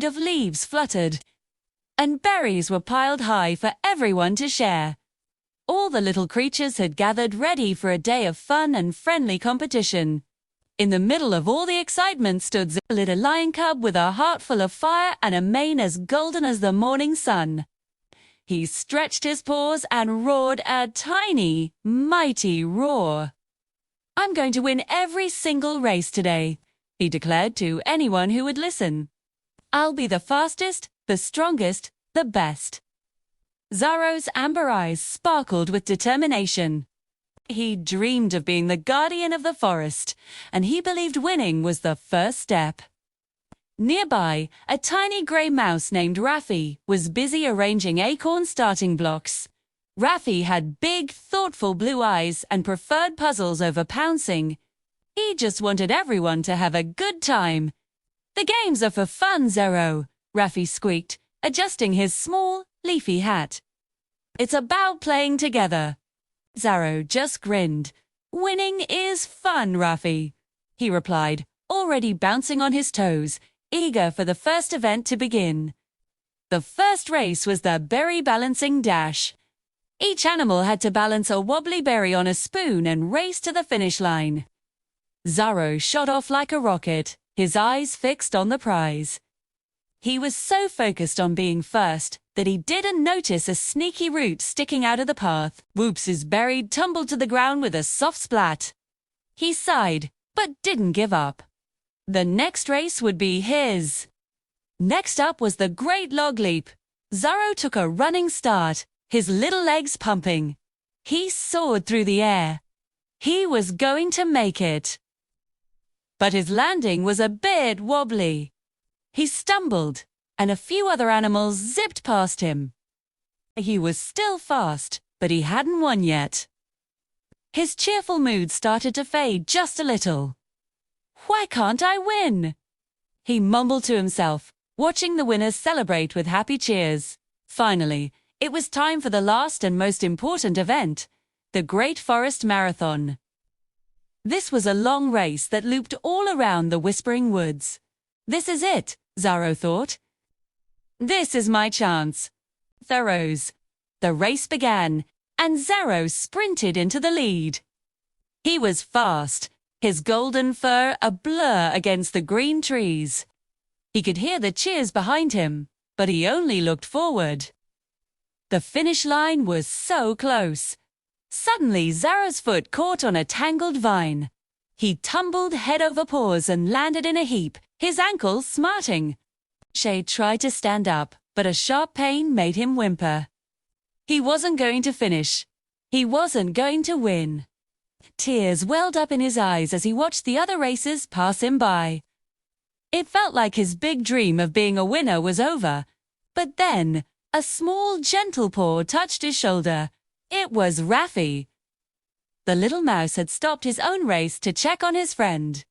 of leaves fluttered, and berries were piled high for everyone to share. All the little creatures had gathered ready for a day of fun and friendly competition. In the middle of all the excitement stood a little lion cub with a heart full of fire and a mane as golden as the morning sun. He stretched his paws and roared a tiny, mighty roar. "I'm going to win every single race today," he declared to anyone who would listen. "I'll be the fastest, the strongest, the best." Zorro's amber eyes sparkled with determination. He dreamed of being the guardian of the forest, and he believed winning was the first step. Nearby, a tiny grey mouse named Raffi was busy arranging acorn starting blocks. Raffi had big, thoughtful blue eyes and preferred puzzles over pouncing. He just wanted everyone to have a good time. "The games are for fun, Zorro," Raffi squeaked, adjusting his small, leafy hat. "It's about playing together." Zorro just grinned. "Winning is fun, Raffi," he replied, already bouncing on his toes, eager for the first event to begin. The first race was the berry balancing dash. Each animal had to balance a wobbly berry on a spoon and race to the finish line. Zorro shot off like a rocket, his eyes fixed on the prize. He was so focused on being first that he didn't notice a sneaky root sticking out of the path. Whoops's berry tumbled to the ground with a soft splat. He sighed, but didn't give up. The next race would be his. Next up was the Great Log Leap. Zorro took a running start, his little legs pumping. He soared through the air. He was going to make it. But his landing was a bit wobbly. He stumbled, and a few other animals zipped past him. He was still fast, but he hadn't won yet. His cheerful mood started to fade just a little. "Why can't I win?" he mumbled to himself, watching the winners celebrate with happy cheers. Finally, it was time for the last and most important event, the Great Forest Marathon. This was a long race that looped all around the Whispering Woods. "This is it," Zorro thought. "This is my chance." Zorro's. The race began, and Zorro sprinted into the lead. He was fast, his golden fur a blur against the green trees. He could hear the cheers behind him, but he only looked forward. The finish line was so close. Suddenly, Zorro's foot caught on a tangled vine. He tumbled head over paws and landed in a heap, his ankle smarting. Shade tried to stand up, but a sharp pain made him whimper. He wasn't going to finish. He wasn't going to win. Tears welled up in his eyes as he watched the other racers pass him by. It felt like his big dream of being a winner was over. But then, a small, gentle paw touched his shoulder. It was Raffi. The little mouse had stopped his own race to check on his friend.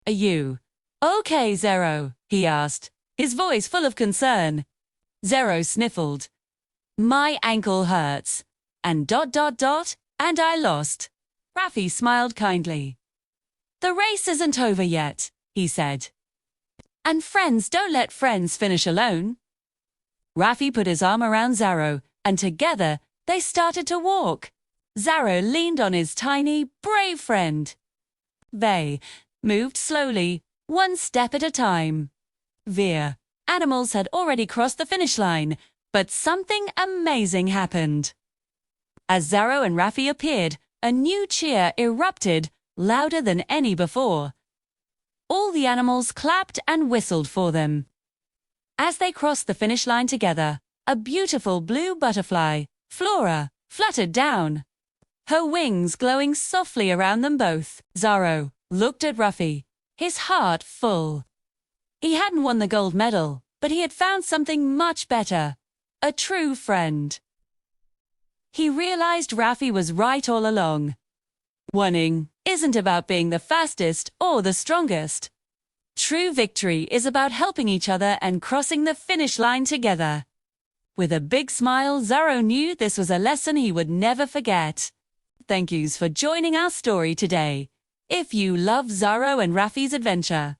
"Are you okay, Zorro?" he asked, his voice full of concern. Zorro sniffled. "My ankle hurts. And ... and I lost." Raffi smiled kindly. "The race isn't over yet," he said. "And friends don't let friends finish alone." Raffi put his arm around Zorro, and together they started to walk. Zorro leaned on his tiny, brave friend. They moved slowly, one step at a time. The animals had already crossed the finish line, but something amazing happened. As Zorro and Raffi appeared, a new cheer erupted, louder than any before. All the animals clapped and whistled for them. As they crossed the finish line together, a beautiful blue butterfly, Flora, fluttered down, her wings glowing softly around them both. Zorro looked at Raffi, his heart full. He hadn't won the gold medal, but he had found something much better, a true friend. He realized Raffi was right all along. Winning isn't about being the fastest or the strongest. True victory is about helping each other and crossing the finish line together. With a big smile, Zorro knew this was a lesson he would never forget. Thank yous for joining our story today. If you love Zorro and Raffi's adventure,